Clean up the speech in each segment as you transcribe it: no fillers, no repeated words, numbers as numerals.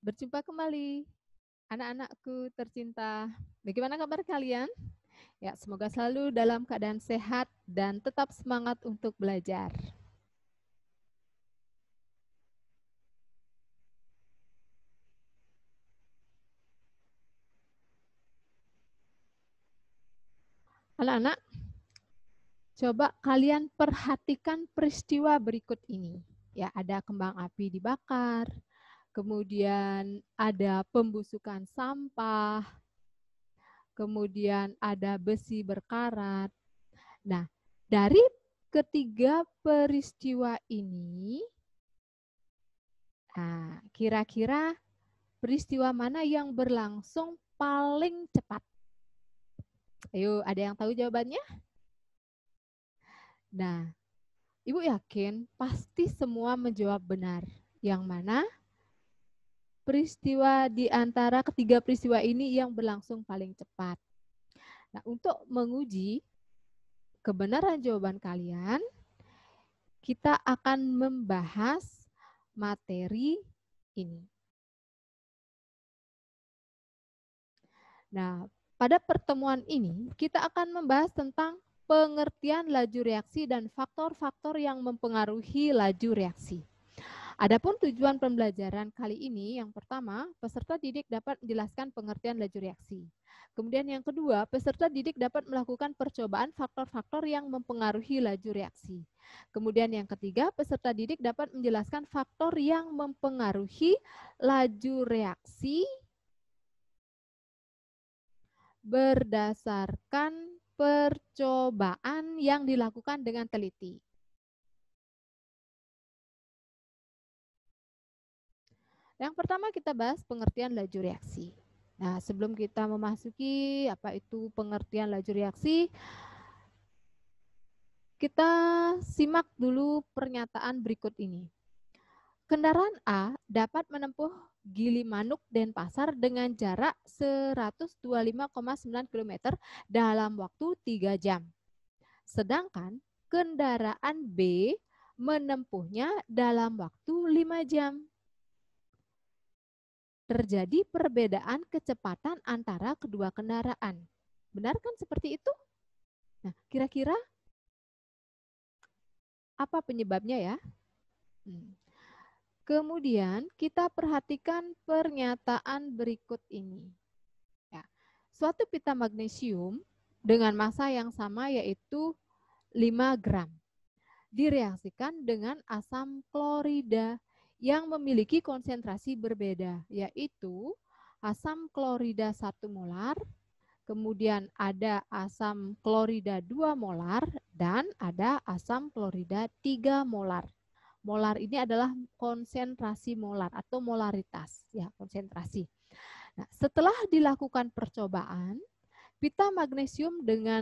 Berjumpa kembali, anak-anakku tercinta. Bagaimana kabar kalian? Ya, semoga selalu dalam keadaan sehat dan tetap semangat untuk belajar. Anak-anak, coba kalian perhatikan peristiwa berikut ini. Ya, ada kembang api dibakar, kemudian ada pembusukan sampah, kemudian ada besi berkarat. Nah, dari ketiga peristiwa ini, kira-kira peristiwa mana yang berlangsung paling cepat? Ayo, ada yang tahu jawabannya? Nah, Ibu yakin pasti semua menjawab benar. Yang mana peristiwa di antara ketiga peristiwa ini yang berlangsung paling cepat. Nah, untuk menguji kebenaran jawaban kalian, kita akan membahas materi ini. Nah, pada pertemuan ini kita akan membahas tentang pengertian laju reaksi dan faktor-faktor yang mempengaruhi laju reaksi. Adapun tujuan pembelajaran kali ini, yang pertama, peserta didik dapat menjelaskan pengertian laju reaksi. Kemudian yang kedua, peserta didik dapat melakukan percobaan faktor-faktor yang mempengaruhi laju reaksi. Kemudian yang ketiga, peserta didik dapat menjelaskan faktor yang mempengaruhi laju reaksi berdasarkan percobaan yang dilakukan dengan teliti. Yang pertama kita bahas pengertian laju reaksi. Nah, sebelum kita memasuki apa itu pengertian laju reaksi, kita simak dulu pernyataan berikut ini. Kendaraan A dapat menempuh Gilimanuk Denpasar dengan jarak 125,9 km dalam waktu 3 jam. Sedangkan kendaraan B menempuhnya dalam waktu 5 jam. Terjadi perbedaan kecepatan antara kedua kendaraan. Benar kan seperti itu? Nah, kira-kira apa penyebabnya ya? Kemudian kita perhatikan pernyataan berikut ini. Ya, suatu pita magnesium dengan massa yang sama yaitu 5 gram direaksikan dengan asam klorida yang memiliki konsentrasi berbeda, yaitu asam klorida 1 molar, kemudian ada asam klorida 2 molar, dan ada asam klorida 3 molar. Molar ini adalah konsentrasi molar atau molaritas, ya, konsentrasi. Nah, setelah dilakukan percobaan, pita magnesium dengan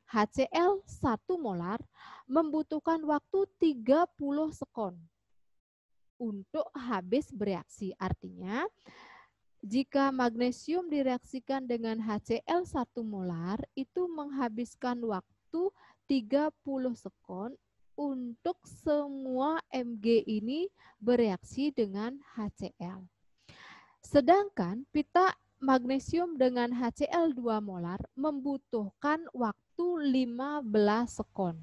HCl 1 molar membutuhkan waktu 30 sekon untuk habis bereaksi. Artinya, jika magnesium direaksikan dengan HCl 1 molar, itu menghabiskan waktu 30 sekon untuk semua Mg ini bereaksi dengan HCl. Sedangkan pita magnesium dengan HCl 2 molar membutuhkan waktu 15 sekon.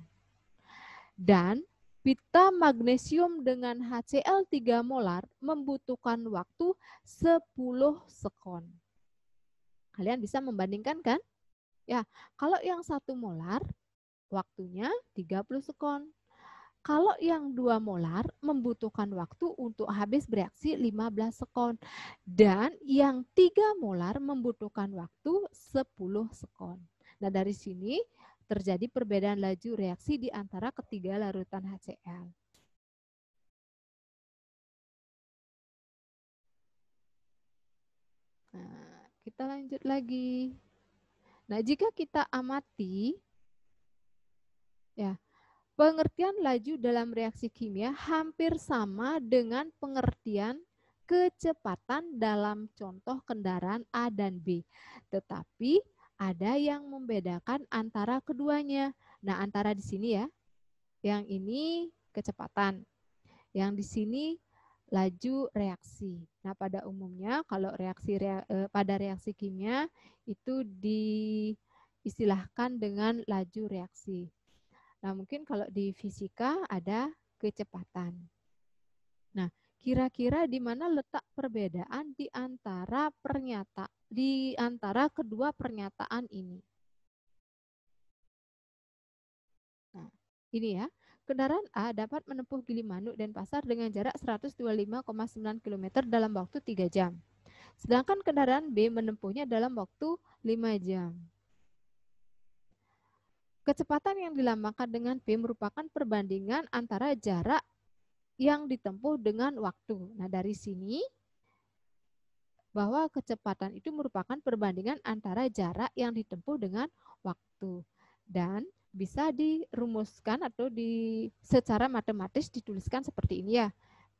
Dan pita magnesium dengan HCl 3 molar membutuhkan waktu 10 sekon. Kalian bisa membandingkan kan? Ya, kalau yang 1 molar waktunya 30 sekon. Kalau yang 2 molar membutuhkan waktu untuk habis bereaksi 15 sekon. Dan yang 3 molar membutuhkan waktu 10 sekon. Nah, dari sini terjadi perbedaan laju reaksi di antara ketiga larutan HCl. Nah, kita lanjut lagi. Nah, jika kita amati, ya, pengertian laju dalam reaksi kimia hampir sama dengan pengertian kecepatan dalam contoh kendaraan A dan B. Tetapi ada yang membedakan antara keduanya. Nah, antara di sini ya, yang ini kecepatan, yang di sini laju reaksi. Nah, pada umumnya kalau pada reaksi kimia itu diistilahkan dengan laju reaksi. Nah, mungkin kalau di fisika ada kecepatan. Nah, kira-kira di mana letak perbedaan di antara kedua pernyataan ini? Nah, ini ya. Kendaraan A dapat menempuh Gilimanuk dan Pasar dengan jarak 125,9 km dalam waktu 3 jam. Sedangkan kendaraan B menempuhnya dalam waktu 5 jam. Kecepatan yang dilambangkan dengan P merupakan perbandingan antara jarak yang ditempuh dengan waktu. Nah, dari sini bahwa kecepatan itu merupakan perbandingan antara jarak yang ditempuh dengan waktu. Dan bisa dirumuskan atau secara matematis dituliskan seperti ini ya.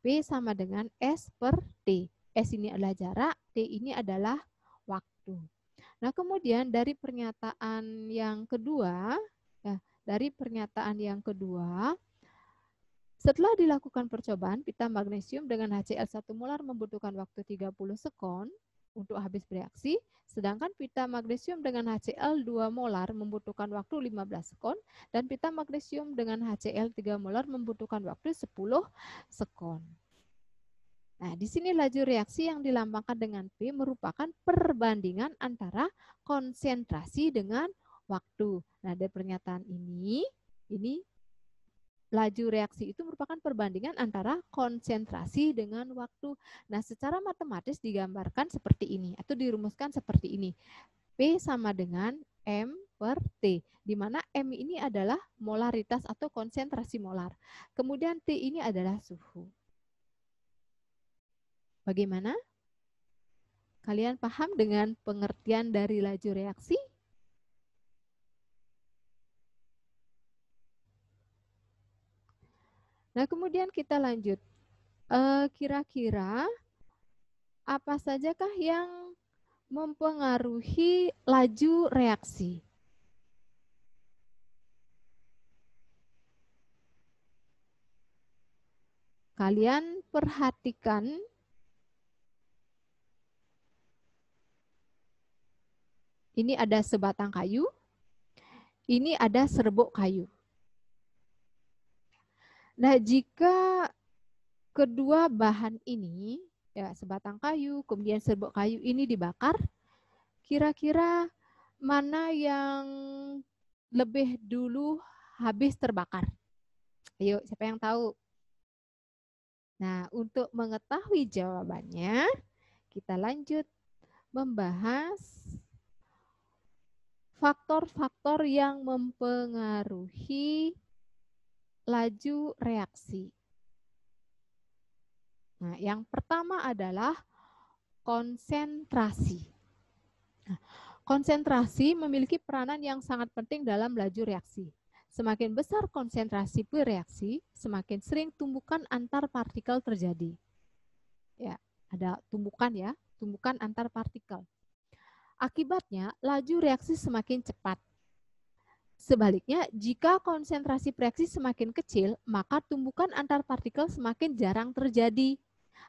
P sama dengan S per T. S ini adalah jarak, T ini adalah waktu. Nah, kemudian dari pernyataan yang kedua, setelah dilakukan percobaan, pita magnesium dengan HCl 1 molar membutuhkan waktu 30 sekon untuk habis bereaksi, sedangkan pita magnesium dengan HCl 2 molar membutuhkan waktu 15 sekon, dan pita magnesium dengan HCl 3 molar membutuhkan waktu 10 sekon. Nah, di sini laju reaksi yang dilambangkan dengan P merupakan perbandingan antara konsentrasi dengan waktu. Nah, dari pernyataan ini laju reaksi itu merupakan perbandingan antara konsentrasi dengan waktu. Nah, secara matematis digambarkan seperti ini atau dirumuskan seperti ini. P sama dengan M per T, di mana M ini adalah molaritas atau konsentrasi molar. Kemudian T ini adalah suhu. Bagaimana? Kalian paham dengan pengertian dari laju reaksi? Nah, kemudian kita lanjut. Kira-kira apa sajakah yang mempengaruhi laju reaksi? Kalian perhatikan ini ada sebatang kayu, ini ada serbuk kayu. Nah, jika kedua bahan ini, ya sebatang kayu, kemudian serbuk kayu ini dibakar, kira-kira mana yang lebih dulu habis terbakar? Ayo, siapa yang tahu? Nah, untuk mengetahui jawabannya, kita lanjut membahas faktor-faktor yang mempengaruhi laju reaksi. Nah, yang pertama adalah konsentrasi. Nah, konsentrasi memiliki peranan yang sangat penting dalam laju reaksi. Semakin besar konsentrasi bereaksi, semakin sering tumbukan antar partikel terjadi. Ya, ada tumbukan antar partikel. Akibatnya, laju reaksi semakin cepat. Sebaliknya, jika konsentrasi reaksi semakin kecil, maka tumbukan antar partikel semakin jarang terjadi.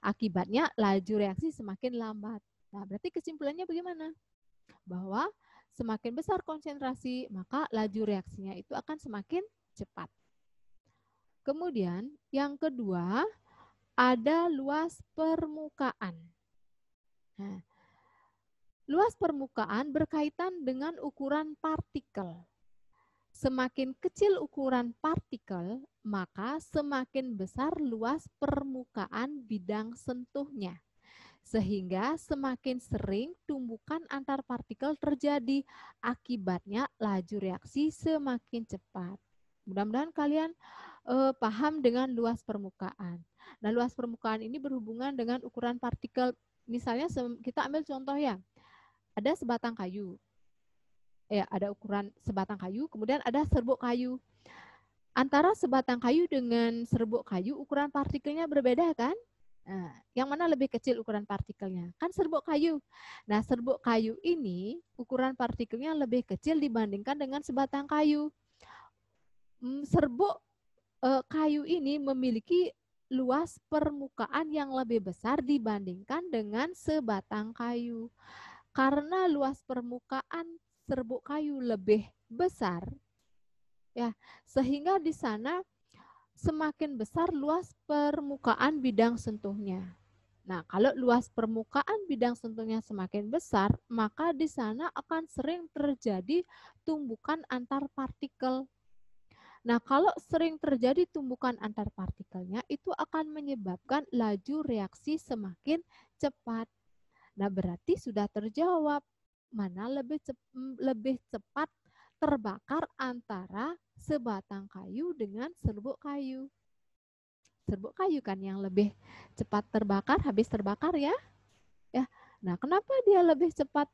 Akibatnya, laju reaksi semakin lambat. Nah, berarti kesimpulannya bagaimana? Bahwa semakin besar konsentrasi, maka laju reaksinya itu akan semakin cepat. Kemudian, yang kedua, ada luas permukaan. Nah, luas permukaan berkaitan dengan ukuran partikel. Semakin kecil ukuran partikel, maka semakin besar luas permukaan bidang sentuhnya. Sehingga semakin sering tumbukan antar partikel terjadi. Akibatnya laju reaksi semakin cepat. Mudah-mudahan kalian paham dengan luas permukaan. Nah, luas permukaan ini berhubungan dengan ukuran partikel. Misalnya kita ambil contoh ya. Ada sebatang kayu. Ada ukuran sebatang kayu, kemudian ada serbuk kayu. Antara sebatang kayu dengan serbuk kayu, ukuran partikelnya berbeda kan? Nah, yang mana lebih kecil ukuran partikelnya? Kan serbuk kayu. Nah, serbuk kayu ini ukuran partikelnya lebih kecil dibandingkan dengan sebatang kayu. Serbuk kayu ini memiliki luas permukaan yang lebih besar dibandingkan dengan sebatang kayu. Karena luas permukaan serbuk kayu lebih besar, ya, sehingga di sana semakin besar luas permukaan bidang sentuhnya. Nah, kalau luas permukaan bidang sentuhnya semakin besar, maka di sana akan sering terjadi tumbukan antar partikel. Nah, kalau sering terjadi tumbukan antar partikelnya, itu akan menyebabkan laju reaksi semakin cepat. Nah, berarti sudah terjawab mana lebih cepat terbakar antara sebatang kayu dengan serbuk kayu. Serbuk kayu kan yang lebih cepat terbakar, habis terbakar ya. Ya. Nah, kenapa dia lebih cepat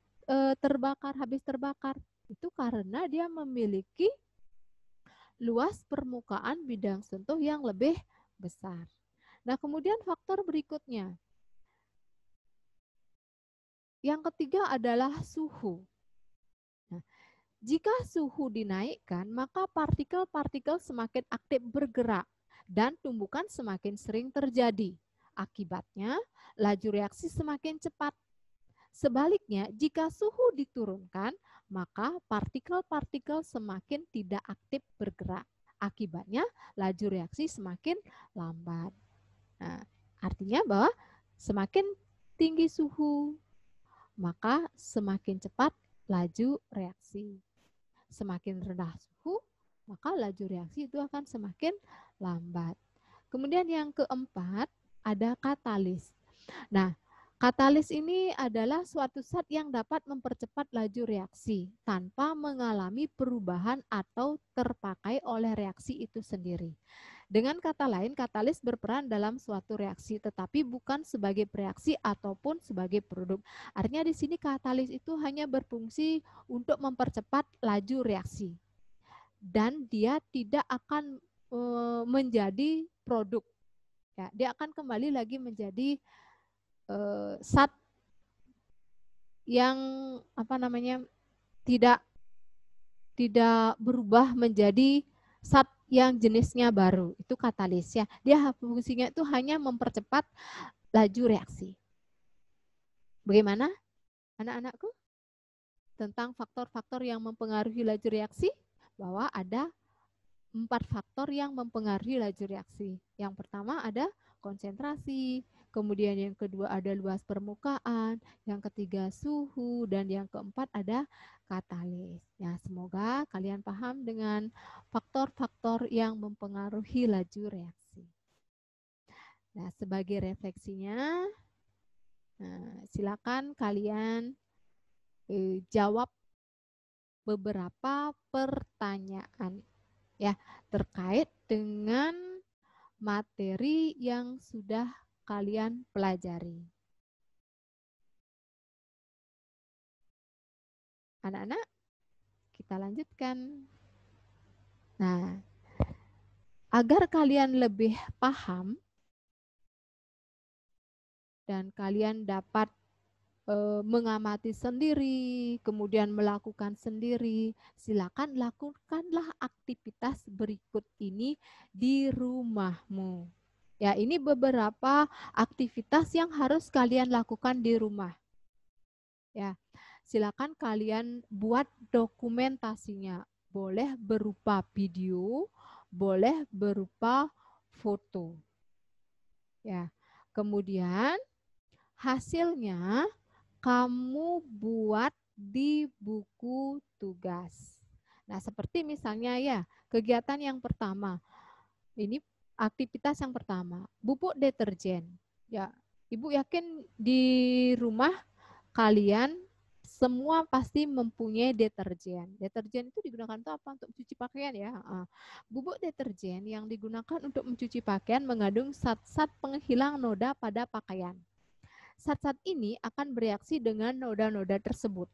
terbakar, habis terbakar? Itu karena dia memiliki luas permukaan bidang sentuh yang lebih besar. Nah, kemudian faktor berikutnya. Yang ketiga adalah suhu. Nah, jika suhu dinaikkan, maka partikel-partikel semakin aktif bergerak dan tumbukan semakin sering terjadi. Akibatnya, laju reaksi semakin cepat. Sebaliknya, jika suhu diturunkan, maka partikel-partikel semakin tidak aktif bergerak. Akibatnya, laju reaksi semakin lambat. Nah, artinya bahwa semakin tinggi suhu, maka semakin cepat laju reaksi. Semakin rendah suhu, maka laju reaksi itu akan semakin lambat. Kemudian yang keempat, ada katalis. Nah, katalis ini adalah suatu zat yang dapat mempercepat laju reaksi tanpa mengalami perubahan atau terpakai oleh reaksi itu sendiri. Dengan kata lain, katalis berperan dalam suatu reaksi, tetapi bukan sebagai reaksi ataupun sebagai produk. Artinya di sini katalis itu hanya berfungsi untuk mempercepat laju reaksi. Dan dia tidak akan menjadi produk. Ya, dia akan kembali lagi menjadi zat yang tidak berubah menjadi zat yang jenisnya baru. Itu katalis ya. Dia fungsinya itu hanya mempercepat laju reaksi. Bagaimana anak-anakku? Tentang faktor-faktor yang mempengaruhi laju reaksi, bahwa ada 4 faktor yang mempengaruhi laju reaksi. Yang pertama ada konsentrasi, kemudian yang kedua ada luas permukaan, yang ketiga suhu, dan yang keempat ada katalis. Ya, semoga kalian paham dengan faktor-faktor yang mempengaruhi laju reaksi. Nah, sebagai refleksinya, silakan kalian jawab beberapa pertanyaan ya terkait dengan materi yang sudah kalian pelajari. Anak-anak, kita lanjutkan. Nah, agar kalian lebih paham dan kalian dapat mengamati sendiri, kemudian melakukan sendiri, silakan lakukanlah aktivitas berikut ini di rumahmu. Ya, ini beberapa aktivitas yang harus kalian lakukan di rumah. Ya, silakan kalian buat dokumentasinya. Boleh berupa video, boleh berupa foto. Ya, kemudian hasilnya kamu buat di buku tugas. Nah, seperti misalnya ya, kegiatan yang pertama. Ini aktivitas yang pertama, bubuk deterjen. Ya, Ibu yakin di rumah kalian semua pasti mempunyai deterjen. Deterjen itu digunakan untuk apa? Untuk mencuci pakaian ya. Bubuk deterjen yang digunakan untuk mencuci pakaian mengandung zat-zat penghilang noda pada pakaian. Zat-zat ini akan bereaksi dengan noda-noda tersebut.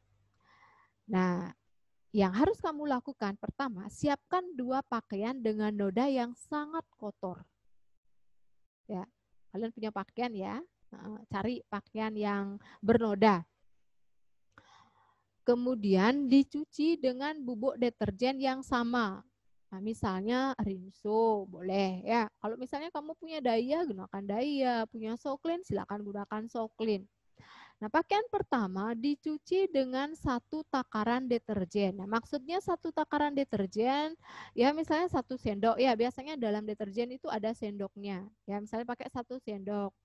Nah, yang harus kamu lakukan pertama, siapkan 2 pakaian dengan noda yang sangat kotor. Ya, kalian punya pakaian ya, cari pakaian yang bernoda. Kemudian dicuci dengan bubuk deterjen yang sama. Nah, misalnya rinso boleh ya. Kalau misalnya kamu punya daya, gunakan daya. Punya soklin, silakan gunakan soklin. Nah, pakaian pertama dicuci dengan 1 takaran deterjen. Nah, maksudnya 1 takaran deterjen, ya misalnya 1 sendok. Ya, biasanya dalam deterjen itu ada sendoknya. Ya, misalnya pakai 1 sendok.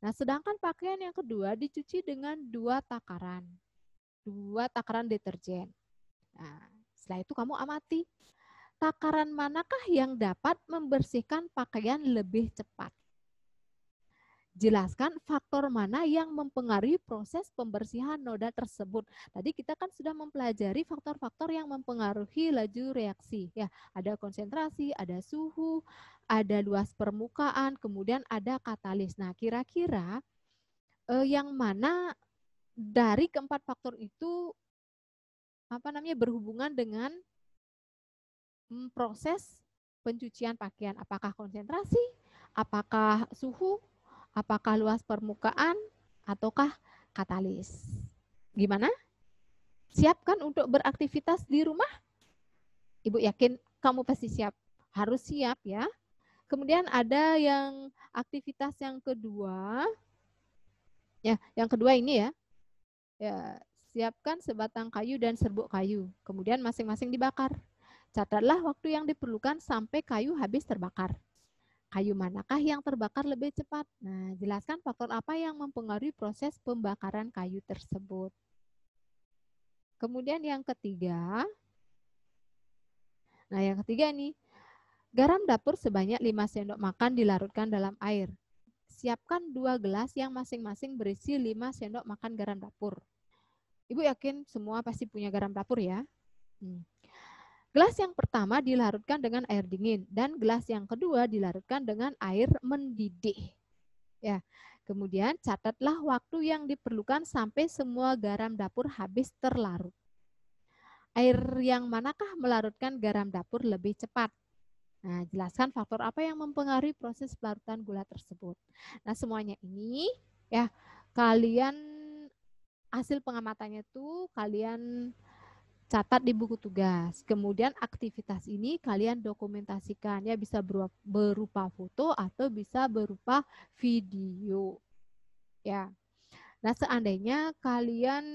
Nah, sedangkan pakaian yang kedua dicuci dengan 2 takaran. 2 takaran deterjen. Nah, setelah itu kamu amati. Takaran manakah yang dapat membersihkan pakaian lebih cepat? Jelaskan faktor mana yang mempengaruhi proses pembersihan noda tersebut. Tadi kita kan sudah mempelajari faktor-faktor yang mempengaruhi laju reaksi. Ya, ada konsentrasi, ada suhu, ada luas permukaan, kemudian ada katalis. Nah, kira-kira yang mana dari keempat faktor itu berhubungan dengan proses pencucian pakaian? Apakah konsentrasi? Apakah suhu? Apakah luas permukaan ataukah katalis? Gimana? Siapkan untuk beraktivitas di rumah? Ibu yakin kamu pasti siap. Harus siap ya. Kemudian ada yang aktivitas yang kedua. Ya, yang kedua ini ya. Ya, siapkan sebatang kayu dan serbuk kayu. Kemudian masing-masing dibakar. Catatlah waktu yang diperlukan sampai kayu habis terbakar. Kayu manakah yang terbakar lebih cepat? Nah, jelaskan faktor apa yang mempengaruhi proses pembakaran kayu tersebut. Kemudian yang ketiga, nih, garam dapur sebanyak 5 sendok makan dilarutkan dalam air. Siapkan 2 gelas yang masing-masing berisi 5 sendok makan garam dapur. Ibu yakin semua pasti punya garam dapur ya? Gelas yang pertama dilarutkan dengan air dingin dan gelas yang kedua dilarutkan dengan air mendidih. Ya, kemudian catatlah waktu yang diperlukan sampai semua garam dapur habis terlarut. Air yang manakah melarutkan garam dapur lebih cepat? Nah, jelaskan faktor apa yang mempengaruhi proses pelarutan gula tersebut. Nah, semuanya ini ya kalian hasil pengamatannya tuh kalian catat di buku tugas. Kemudian aktivitas ini kalian dokumentasikan ya, bisa berupa foto atau bisa berupa video. Ya. Nah, seandainya kalian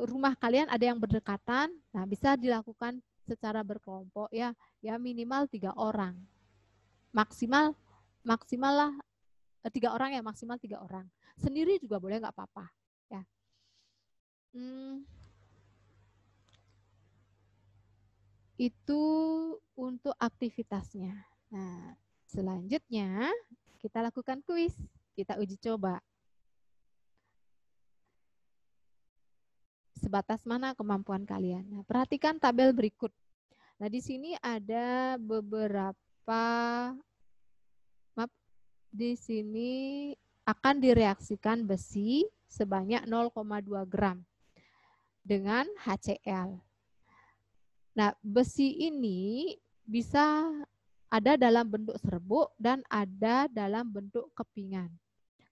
rumah kalian ada yang berdekatan, nah bisa dilakukan secara berkelompok ya, ya minimal 3 orang. Maksimal lah 3 orang ya, maksimal 3 orang. Sendiri juga boleh, nggak apa-apa ya. Itu untuk aktivitasnya. Nah, selanjutnya kita lakukan kuis, kita uji coba. Sebatas mana kemampuan kalian. Nah, perhatikan tabel berikut. Nah, di sini ada beberapa, di sini akan direaksikan besi sebanyak 0,2 gram dengan HCl. Nah, besi ini bisa ada dalam bentuk serbuk dan ada dalam bentuk kepingan.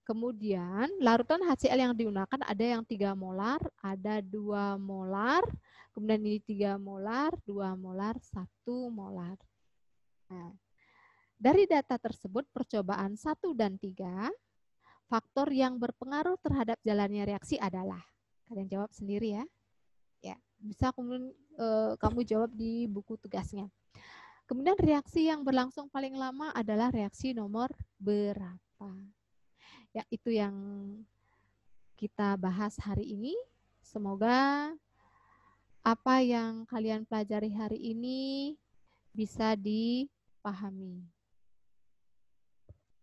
Kemudian larutan HCl yang digunakan ada yang 3 molar, ada 2 molar, kemudian ini 3 molar, 2 molar, 1 molar. Nah, dari data tersebut percobaan 1 dan 3, faktor yang berpengaruh terhadap jalannya reaksi adalah, kalian jawab sendiri ya. Ya, bisa kemudian kamu jawab di buku tugasnya. Kemudian reaksi yang berlangsung paling lama adalah reaksi nomor berapa? Ya, itu yang kita bahas hari ini. Semoga apa yang kalian pelajari hari ini bisa dipahami.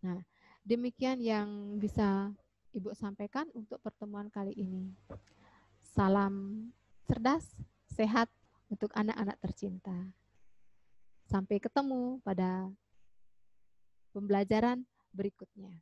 Nah, demikian yang bisa Ibu sampaikan untuk pertemuan kali ini. Salam cerdas, sehat untuk anak-anak tercinta. Sampai ketemu pada pembelajaran berikutnya.